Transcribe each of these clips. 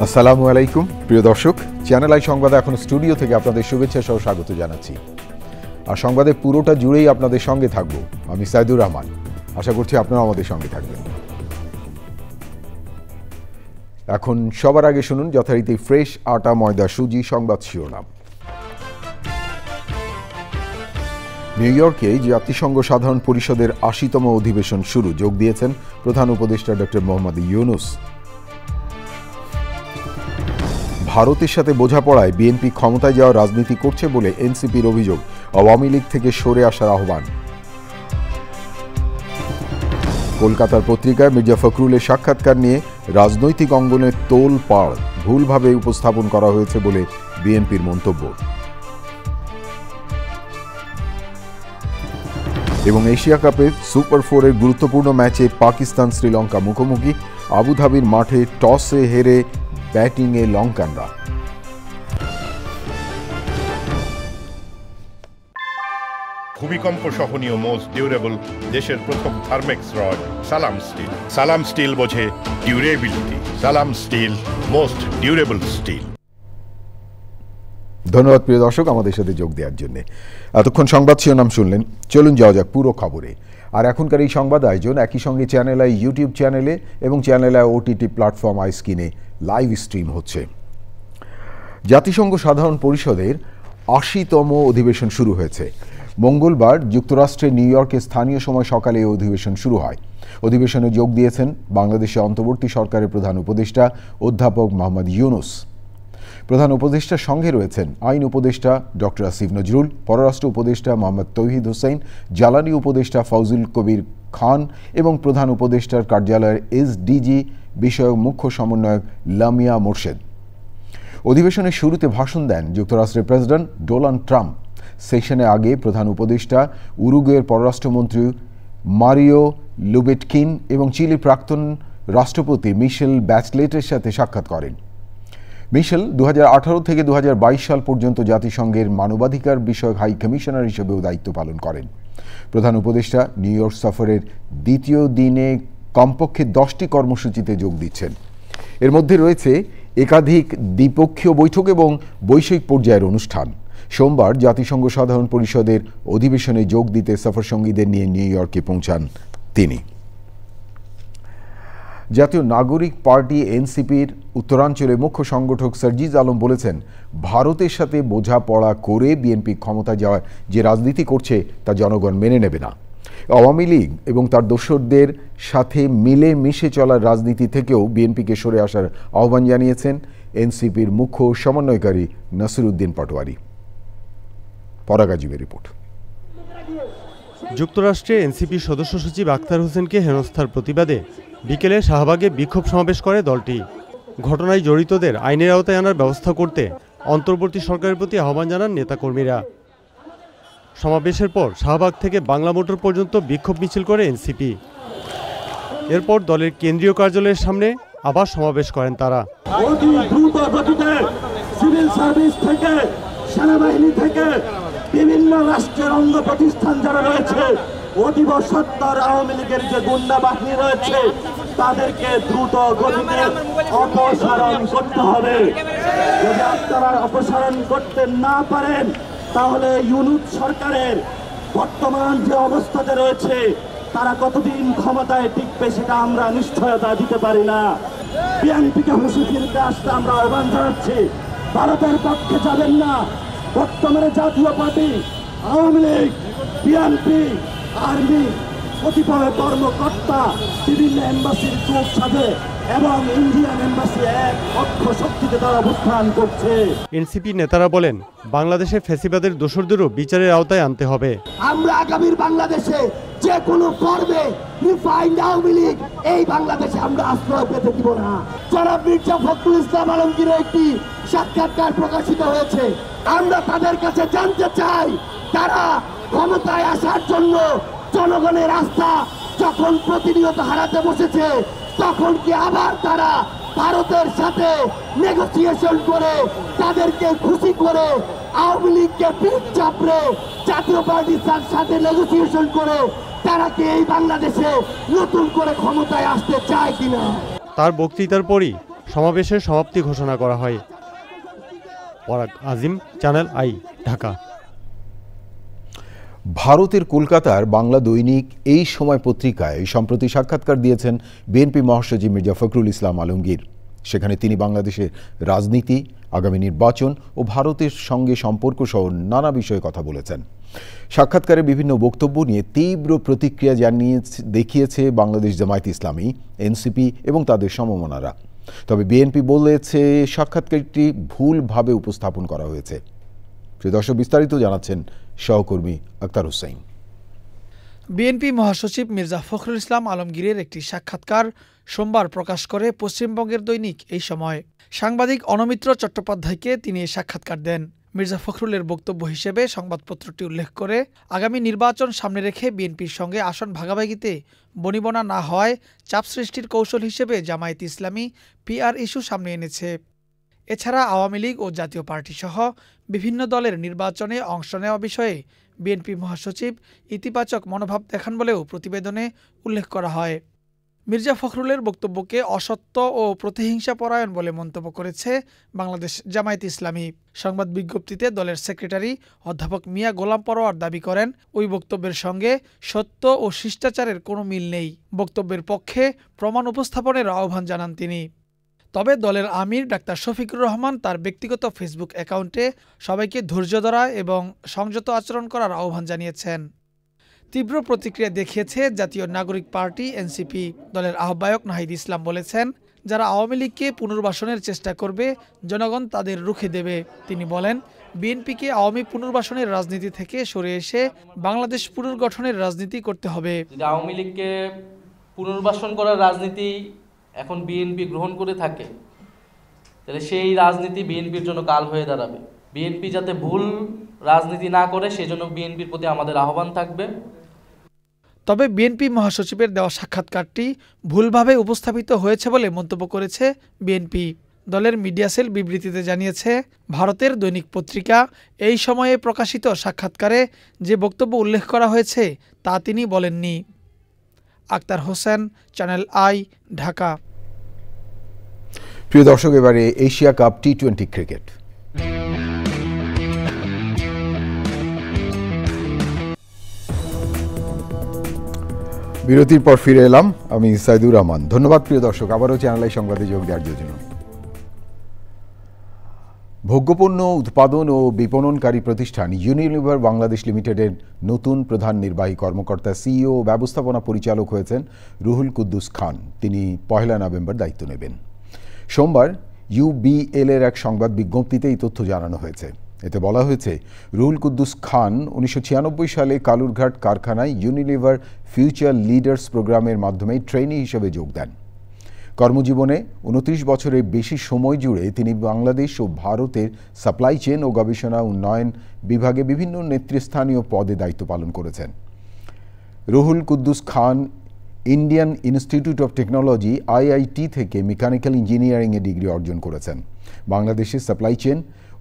আসসালামু আলাইকুম প্রিয় দর্শক, চ্যানেল আই সংবাদে এখন স্টুডিও থেকে আপনাদের শুভেচ্ছা সহ স্বাগত জানাচ্ছি। আর সংবাদের পুরোটা জুড়েই আপনাদের সঙ্গে থাকব আমি সাইদুর রহমান। আশা করছি আপনারা আমাদের সঙ্গে থাকবেন। এখন সবার আগে শুনুন যথারীতি ফ্রেশ আটা ময়দা সুজি সংবাদ শিরোনাম। নিউ ইয়র্কে জাতিসংঘ সাধারণ পরিষদের ৮০তম অধিবেশন শুরু। যোগ দিয়েছেন প্রধান উপদেষ্টা ডক্টর মোহাম্মদ ইউনূস। ভারতের সাথে বোঝাপড়ায় বিএনপি ক্ষমতায় যাওয়ার রাজনীতি করছে বলে এনসিপির অভিযোগ। আওয়ামী লীগ থেকে সরে আসার আহ্বান। কলকাতার পত্রিকায় মির্জা ফখরুলের সাক্ষাৎকার নিয়ে রাজনৈতিক অঙ্গনে তোলপাড়, ভুলভাবে উপস্থাপন করা হয়েছে বলে বিএনপির মন্তব্য। এবং এশিয়া কাপের সুপার ফোরের গুরুত্বপূর্ণ ম্যাচে পাকিস্তান শ্রীলঙ্কা মুখোমুখি। আবুধাবির মাঠে টসে হেরে ব্যাটিংয়ে লঙ্কানরা। ভূমিকম্প সহনীয় মোস্ট ডিউরেবল দেশের প্রথম থার্মেক্স রড সালাম স্টিল। সালাম স্টিল বোঝে ডিউরেবিলিটি। সালাম স্টিল, মোস্ট ডিউরেবল স্টিল। ধন্যবাদ প্রিয় দর্শক আমাদের সাথে যোগ দেওয়ার জন্য। এতক্ষণ সংবাদ শিরোনাম শুনলেন, চলুন যাওয়া যাক পুরো খবরে। আর এখনকার এই সংবাদ আয়োজন একই সঙ্গে চ্যানেল আই ইউটিউব চ্যানেলে এবং চ্যানেল আই ওটিটি প্ল্যাটফর্ম আইস্ক্রিনে লাইভ স্ট্রিম হচ্ছে। জাতিসংঘ সাধারণ পরিষদের ৮০তম অধিবেশন শুরু হয়েছে। মঙ্গলবার যুক্তরাষ্ট্রের নিউ ইয়র্কে স্থানীয় সময় সকালে এই অধিবেশন শুরু হয়। অধিবেশনে যোগ দিয়েছেন বাংলাদেশের অন্তর্বর্তী সরকারের প্রধান উপদেষ্টা অধ্যাপক মোহাম্মদ ইউনূস। প্রধান উপদেষ্টার সঙ্গে রয়েছেন আইন উপদেষ্টা ডক্টর আসিফ নজরুল, পররাষ্ট্র উপদেষ্টা মোহাম্মদ তৌহিদ হোসেন, জ্বালানি উপদেষ্টা ফজলুল কবির খান এবং প্রধান উপদেষ্টার কার্যালয়ের এসডিজি বিষয়ক মুখ্য সমন্বয়ক লামিয়া মোর্শেদ। অধিবেশনের শুরুতে ভাষণ দেন যুক্তরাষ্ট্রের প্রেসিডেন্ট ডোনাল্ড ট্রাম্প। সেশনে আগে প্রধান উপদেষ্টা উরুগুয়ের পররাষ্ট্রমন্ত্রী মারিও লুবেটকিন এবং চিলির প্রাক্তন রাষ্ট্রপতি মিশেল ব্যাচলেটের সাথে সাক্ষাৎ করেন। মিশেল ২০১৮ থেকে ২০২২ সাল পর্যন্ত জাতিসংঘের মানবাধিকার বিষয়ক হাই কমিশনার হিসেবেও দায়িত্ব পালন করেন। প্রধান উপদেষ্টা নিউ ইয়র্ক সফরের দ্বিতীয় দিনে কমপক্ষে 10টি কর্মসূচিতে যোগ দিচ্ছেন। এর মধ্যে রয়েছে একাধিক দ্বিপক্ষীয় বৈঠক এবং বৈষয়িক পর্যায়ের অনুষ্ঠান। সোমবার জাতিসংঘ সাধারণ পরিষদের অধিবেশনে যোগ দিতে সফরসঙ্গীদের নিয়ে নিউ ইয়র্কে পৌঁছান তিনি। জাতীয় নাগরিক পার্টি এনসিপির উত্তরাঞ্চলে মুখ্য সংগঠক সার্জিজ আলম বলেছেন, ভারতের সাথে বোঝাপড়া করে বিএনপি ক্ষমতায় যাওয়ার যে রাজনীতি করছে তা জনগণ মেনে নেবে না। আওয়ামী লীগ এবং তার দোসরদের সাথে মিলে মিশে চলার রাজনীতি থেকেও বিএনপিকে সরে আসার আহ্বান জানিয়েছেন এনসিপির মুখ্য সমন্বয়কারী নাসিরউদ্দিন পাটোয়ারি। পরাগাজীবের রিপোর্ট। যুক্তরাষ্ট্রে এনসিপির সদস্য সচিব আখতার হোসেনকে হেনস্থার প্রতিবাদে বিকেলে শাহবাগে বিক্ষোভ সমাবেশ করে দলটি। ঘটনায় জড়িতদের আইনের আওতায় আনার ব্যবস্থা করতে অন্তর্বর্তী সরকারের প্রতি আহ্বান জানান নেতাকর্মীরা। সমাবেশের পর শাহবাগ থেকে বাংলা মোটর পর্যন্ত বিক্ষোভ মিছিল করে এনসিপি। এরপর দলের কেন্দ্রীয় কার্যালয়ের সামনে আবার সমাবেশ করেন তারা। অতি দ্রুত গতিতে সিভিল সার্ভিস থেকে, সেনাবাহিনী থেকে, বিভিন্ন রাষ্ট্রের অঙ্গ প্রতিষ্ঠান যারা রয়েছে, অতীব সত্তর আওয়ামী লীগের যে গুন্ডা বাহিনী রয়েছে তাদেরকে দ্রুত গতিতে অপসারণ করতে হবে। যদি আপনারা অপসারণ করতে না পারেন তাহলে ইউনূস সরকারের বর্তমান যে অবস্থাতে রয়েছে তারা কতদিন ক্ষমতায় টিকবে সেটা আমরা নিশ্চয়তা দিতে পারি না। বিএনপিকে হুঁশি ফিরতে আসতে আমরা আহ্বান জানাচ্ছি, ভারতের পক্ষে যাবেন না। বর্তমানে জাতীয় party, Awami League, BNP, army, কতিপয় কর্মকর্তা বিভিন্ন এম্বাসির চোখ সাথে এবং ইন্ডিয়ান এম্বাসি এক অক্ষ শক্তিতে তারা অবস্থান করছে। এনসিপি নেতারা বলেন, বাংলাদেশে ফ্যাসিবাদের দোসরদেরও বিচারের আওতায় আনতে হবে। আমরা আগামীর বাংলাদেশে যে কোনো পর্বে রিফাইন্ড আওয়ামী লীগ এই বাংলাদেশে আমরা আশ্রয় পেতে দিব না। জনাব মির্জা ফখরুল ইসলাম আলমগীরের একটি সাক্ষাৎকার প্রকাশিত হয়েছে। আমরা তাদের কাছে জানতে চাই, তারা ক্ষমতায় আসার জন্য জনগণের আস্থা যখন প্রতিনিয়ত হারাতে বসেছে তখন কি আবার তারা ভারতের সাথে নেগোসিয়েশন করে, তাদেরকে খুশি করে, আওয়ামী লীগকে পিঠ চাপড়ে জাতীয় পার্টির সাথে নেগোসিয়েশন করে তারা কি এই বাংলাদেশে নতুন করে ক্ষমতায় আসতে চায় কিনা? তার বক্তৃতার পরই সমাবেশের সমাপ্তি ঘোষণা করা হয়। পরাগ আজিম, চ্যানেল আই, ঢাকা। ভারতের কলকাতার বাংলা দৈনিক এই সময় পত্রিকায় সম্প্রতি সাক্ষাৎকার দিয়েছেন বিএনপি মহাসচিব মির্জা ফখরুল ইসলাম আলমগীর। সেখানে তিনি বাংলাদেশের রাজনীতি, আগামী নির্বাচন ও ভারতের সঙ্গে সম্পর্ক সহ নানা বিষয়ে কথা বলেছেন। সাক্ষাৎকারে বিভিন্ন বক্তব্য নিয়ে তীব্র প্রতিক্রিয়া দেখিয়েছে বাংলাদেশ জামায়াত ইসলামী, এনসিপি এবং তাদের সমমনারা। তবে বিএনপি বলেছে সাক্ষাৎকারটি ভুলভাবে উপস্থাপন করা হয়েছে। প্রিয় দর্শক, বিস্তারিত জানাচ্ছেন সহকর্মী আক্তার হোসেন। বিএনপি মহাসচিব মির্জা ফখরুল ইসলাম আলমগীরের একটি সাক্ষাৎকার সোমবার প্রকাশ করে পশ্চিমবঙ্গের দৈনিক এই সময়। সাংবাদিক অনমিত্র চট্টোপাধ্যায়কে তিনি এই সাক্ষাৎকার দেন। মির্জা ফখরুলের বক্তব্য হিসেবে সংবাদপত্রটি উল্লেখ করে আগামী নির্বাচন সামনে রেখে বিএনপির সঙ্গে আসন ভাগাভাগিতে বনিবনা না হওয়ায় চাপ সৃষ্টির কৌশল হিসেবে জামায়াত ইসলামী পিআর ইস্যু সামনে এনেছে। এছাড়া আওয়ামী লীগ ও জাতীয় পার্টি সহ বিভিন্ন দলের নির্বাচনে অংশ নেওয়া বিষয়ে বিএনপি মহাসচিব ইতিবাচক মনোভাব দেখান বলেও প্রতিবেদনে উল্লেখ করা হয়। মির্জা ফখরুলের বক্তব্যকে অসত্য ও প্রতিহিংসাপরায়ণ বলে মন্তব্য করেছে বাংলাদেশ জামায়াত ইসলামী। সংবাদ বিজ্ঞপ্তিতে দলের সেক্রেটারি অধ্যাপক মিয়া গোলাম পরোয়ার দাবি করেন, ওই বক্তব্যের সঙ্গে সত্য ও শিষ্টাচারের কোনো মিল নেই। বক্তব্যের পক্ষে প্রমাণ উপস্থাপনের আহ্বান জানান তিনি। তবে দলের আমির ডাক্তার শফিকুর রহমান তার ব্যক্তিগত ফেসবুক অ্যাকাউন্টে সবাইকে ধৈর্য ধরা এবং সংযত আচরণ করার আহ্বান জানিয়েছেন। তীব্র প্রতিক্রিয়া দেখিয়েছে জাতীয় নাগরিক পার্টি এনসিপি। দলের আহ্বায়ক নাহিদ ইসলাম বলেছেন, যারা আওয়ামী লীগকে পুনর্বাসনের চেষ্টা করবে জনগণ তাদের রুখে দেবে। তিনি বলেন, বিএনপিকে আওয়ামী পুনর্বাসনের রাজনীতি থেকে সরে এসে বাংলাদেশ পুনর্গঠনের রাজনীতি করতে হবে। আওয়ামী লীগকে পুনর্বাসন করার রাজনীতি এখন বিএনপি গ্রহণ করে থাকে, তাহলে সেই রাজনীতি বিএনপির জন্য কাল হয়ে দাঁড়াবে। বিএনপি যাতে ভুল রাজনীতি না করে সেজন্য বিএনপির প্রতি আমাদের আহ্বান থাকবে। তবে বিএনপি মহাসচিবের দেওয়া সাক্ষাৎকারটি ভুলভাবে উপস্থাপিত হয়েছে বলে মন্তব্য করেছে বিএনপি। দলের মিডিয়া সেল বিবৃতিতে জানিয়েছে, ভারতের দৈনিক পত্রিকা এই সময়ে প্রকাশিত সাক্ষাৎকারে যে বক্তব্য উল্লেখ করা হয়েছে তা তিনি বলেননি। Akhtar Hossain, Channel I, Dhaka. প্রিয় দর্শক, এবারে এশিয়া কাপ টি-20 ক্রিকেট। বিরতির পর ফিরে এলাম, আমি সাইদুর রহমান। ধন্যবাদ প্রিয় দর্শক, আবারও চ্যানেল আই সংবাদে যোগ দেওয়ার জন্য। ভোগ্যপণ্য উৎপাদন ও বিপণনকারী প্রতিষ্ঠান ইউনিলিভার বাংলাদেশ লিমিটেডের নতুন প্রধান নির্বাহী কর্মকর্তা, সিইও ও ব্যবস্থাপনা পরিচালক হয়েছেন রুহুল কুদ্দুস খান। তিনি 1 নভেম্বর দায়িত্ব নেবেন। সোমবার ইউবিএল এর এক সংবাদ বিজ্ঞপ্তিতে এই তথ্য জানানো হয়েছে। এতে বলা হয়েছে, রুহুল কুদ্দুস খান 1996 সালে কালুরঘাট কারখানায় ইউনিলিভার ফিউচার লিডার্স প্রোগ্রামের মাধ্যমে ট্রেনি হিসেবে যোগ দেন। কর্মজীবনে 29 বছরের বেশি সময় জুড়ে তিনি বাংলাদেশ ও ভারতের সাপ্লাই চেন ও গবেষণা উন্নয়ন বিভাগে বিভিন্ন নেতৃস্থানীয় পদে দায়িত্ব পালন করেছেন। Ruhul Quddus Khan Indian Institute of Technology IIT থেকে মেকানিক্যাল ইঞ্জিনিয়ারিংয়ে ডিগ্রি অর্জন করেছেন। বাংলাদেশের সাপ্লাই চেন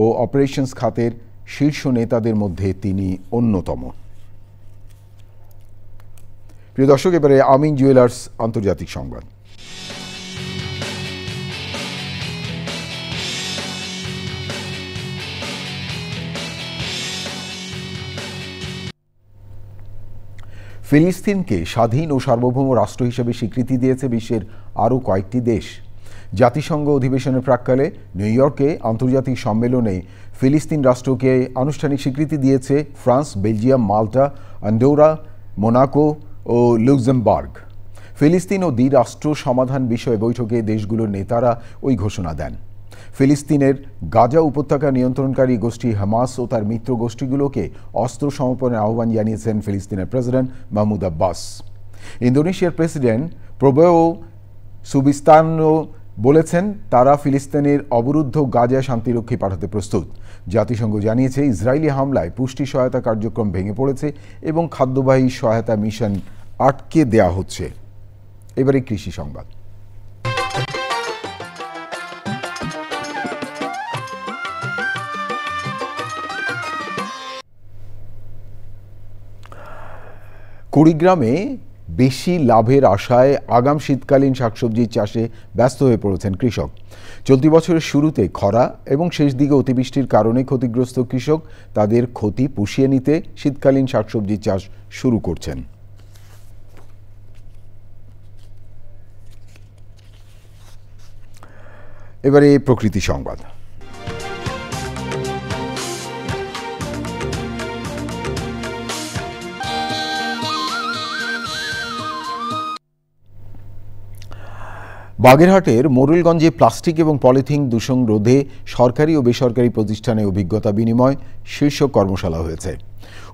ও অপারেশনস খাতের শীর্ষ নেতাদের মধ্যে তিনি অন্যতম। প্রিয় দর্শক, এবারে আমিন জুয়েলার্স আন্তর্জাতিক সংবাদ। ফিলিস্তিনকে স্বাধীন ও সার্বভৌম রাষ্ট্র হিসেবে স্বীকৃতি দিয়েছে বিশ্বের আরও কয়েকটি দেশ। জাতিসংঘ অধিবেশনের প্রাক্কালে নিউ ইয়র্কে আন্তর্জাতিক সম্মেলনে ফিলিস্তিন রাষ্ট্রকে আনুষ্ঠানিক স্বীকৃতি দিয়েছে ফ্রান্স, বেলজিয়াম, মাল্টা, আন্ডোরা, মোনাকো ও লুক্সেমবার্গ। ফিলিস্তিন ও দ্বিরাষ্ট্র সমাধান বিষয়ে বৈঠকে দেশগুলোর নেতারা ওই ঘোষণা দেন। ফিলিস্তিনের গাজা উপত্যকা নিয়ন্ত্রণকারী গোষ্ঠী হামাস ও তার মিত্র গোষ্ঠীগুলোকে অস্ত্র সমর্পণের আহ্বান জানিয়েছেন ফিলিস্তিনের প্রেসিডেন্ট মাহমুদ আব্বাস। ইন্দোনেশিয়ার প্রেসিডেন্ট প্রবোয়ো সুবিস্তানো বলেছেন, তারা ফিলিস্তিনের অবরুদ্ধ গাজা শান্তিরক্ষী পাঠাতে প্রস্তুত। জাতিসংঘ জানিয়েছে, ইসরায়েলি হামলায় পুষ্টি সহায়তা কার্যক্রম ভেঙে পড়েছে এবং খাদ্যবাহী সহায়তা মিশন আটকে দেয়া হচ্ছে। এবারে কৃষি সংবাদ। কুড়িগ্রামে বেশি লাভের আশায় আগাম শীতকালীন শাকসবজি চাষে ব্যস্ত হয়ে পড়েছেন কৃষক। চলতি বছরের শুরুতে খরা এবং শেষ দিকে অতিবৃষ্টির কারণে ক্ষতিগ্রস্ত কৃষক তাদের ক্ষতি পুষিয়ে নিতে শীতকালীন শাকসবজি চাষ শুরু করছেন। এবারে প্রকৃতি সংবাদ। বাগেরহাটের মোরেলগঞ্জে প্লাস্টিক এবং পলিথিন দূষণ রোধে সরকারি ও বেসরকারি প্রতিষ্ঠানে অভিজ্ঞতা বিনিময় শীর্ষক কর্মশালা হয়েছে।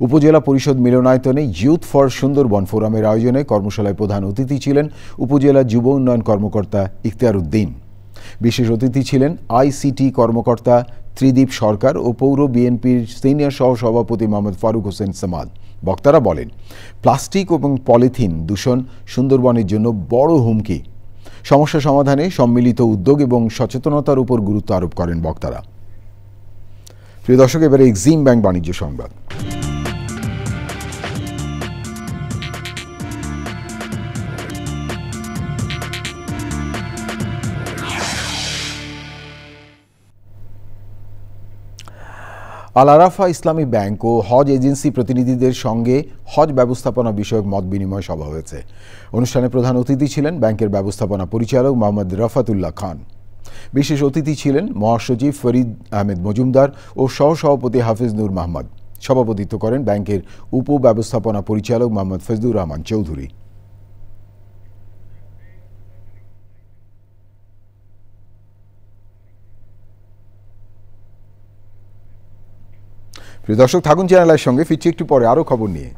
উপজেলা পরিষদ মিলনায়তনে ইউথ ফর সুন্দরবন ফোরামের আয়োজনে কর্মশালায় প্রধান অতিথি ছিলেন উপজেলা যুব উন্নয়ন কর্মকর্তা ইখতিয়ার উদ্দিন। বিশেষ অতিথি ছিলেন আইসিটি কর্মকর্তা ত্রিদীপ সরকার ও পৌর বিএনপির সিনিয়র সহসভাপতি মোহাম্মদ ফারুক হোসেন সামাদ। বক্তারা বলেন, প্লাস্টিক এবং পলিথিন দূষণ সুন্দরবনের জন্য বড় হুমকি। সমস্যা সমাধানে সম্মিলিত উদ্যোগ এবং সচেতনতার উপর গুরুত্ব আরোপ করেন বক্তারা। প্রিয় দর্শক, এবারে এক্সিম ব্যাংক বাণিজ্য সংবাদ। আল আরাফা ইসলামী ব্যাংক ও হজ এজেন্সি প্রতিনিধিদের সঙ্গে হজ ব্যবস্থাপনা বিষয়ক মত বিনিময় সভা হয়েছে। অনুষ্ঠানে প্রধান অতিথি ছিলেন ব্যাংকের ব্যবস্থাপনা পরিচালক মোহাম্মদ রফাতুল্লাহ খান। বিশেষ অতিথি ছিলেন মহাসচিব ফরিদ আহমেদ মজুমদার ও সহসভাপতি হাফিজ নূর মাহমুদ। সভাপতিত্ব করেন ব্যাংকের উপব্যবস্থাপনা পরিচালক মোহাম্মদ ফজলুর রহমান চৌধুরী। প্রিয় দর্শক, থাকুন চ্যানেলের সঙ্গে। ফিরছি একটু পরে আরও খবর নিয়ে।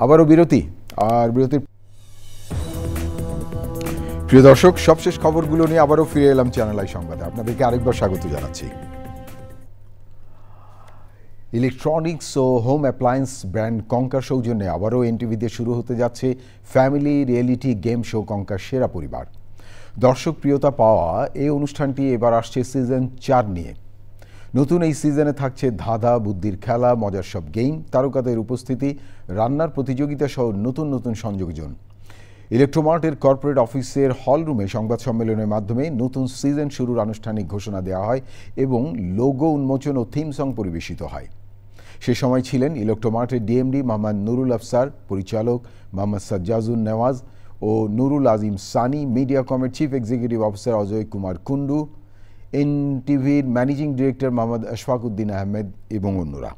আবারও বিরতি। আর বিরতির প্রিয় দর্শক, সবশেষ খবরগুলো নিয়ে আবারও ফিরে এলাম চ্যানেল আই সংবাদে। আপনাদেরকে আরেকবার স্বাগত জানাচ্ছি। ইলেকট্রনিক্স ও হোম অ্যাপ্লায়েন্স ব্র্যান্ড কঙ্কার সৌজন্যে আবারও এনটিভিতে শুরু হতে যাচ্ছে ফ্যামিলি রিয়েলিটি গেম শো কঙ্কার সেরা পরিবার। দর্শক প্রিয়তা পাওয়া এই অনুষ্ঠানটি এবার আসছে সিজন 4 নিয়ে। নতুন এই সিজনে থাকছে ধাঁধা, বুদ্ধির খেলা, মজার সব গেম, তারকাদের উপস্থিতি, রান্নার প্রতিযোগিতা সহ নতুন নতুন সংযোজন। ইলেকট্রোমার্টের কর্পোরেট অফিসের হল রুমে সংবাদ সম্মেলনের মাধ্যমে নতুন সিজন শুরুর আনুষ্ঠানিক ঘোষণা দেওয়া হয় এবং লোগো উন্মোচন ও থিম সং পরিবেশিত হয়। সে সময় ছিলেন ইলেকট্রোমার্টের ডিএমডি মোহাম্মদ নুরুল আফসার, পরিচালক মোহাম্মদ সাজ্জাজুন নেওয়াজ ও নুরুল আজিম সানি, মিডিয়াকমের chief executive officer Ajay Kumar Kundu, এনটিভির ম্যানেজিং ডিরেক্টর মোহাম্মদ আশফাক উদ্দিন আহমেদ এবং অন্যরা।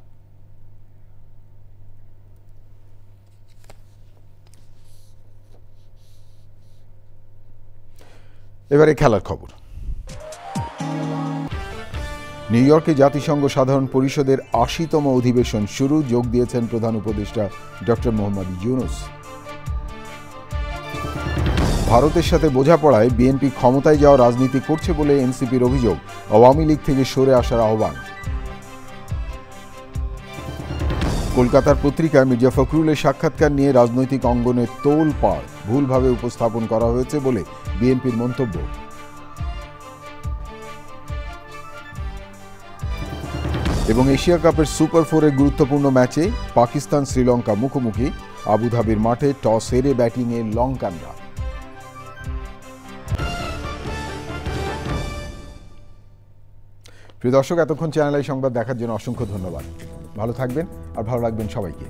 এবারে খেলার খবর। নিউ ইয়র্কে জাতিসংঘ সাধারণ পরিষদের ৮০তম অধিবেশন শুরু। যোগ দিয়েছেন প্রধান উপদেষ্টা ডক্টর মোহাম্মদ ইউনূস। ভারতের সাথে বোঝাপড়ায় বিএনপি ক্ষমতায় যাওয়ার রাজনীতি করছে বলে এনসিপির অভিযোগ। আওয়ামী লীগ থেকে সরে আসার আহ্বান। কলকাতার পত্রিকায় মির্জা ফখরুলের সাক্ষাৎকার নিয়ে রাজনৈতিক অঙ্গনে তোলপাড়, ভুলভাবে উপস্থাপন করা হয়েছে বলে বিএনপির মন্তব্য। এবং এশিয়া কাপের সুপার 4-এর গুরুত্বপূর্ণ ম্যাচে পাকিস্তান শ্রীলঙ্কা মুখোমুখি। আবুধাবির মাঠে টস হেরে ব্যাটিংয়ে লঙ্কানরা। প্রিয় দর্শক, এতক্ষণ চ্যানেল আই সংবাদ দেখার জন্য অসংখ্য ধন্যবাদ। ভালো থাকবেন আর ভালো রাখবেন সবাইকে।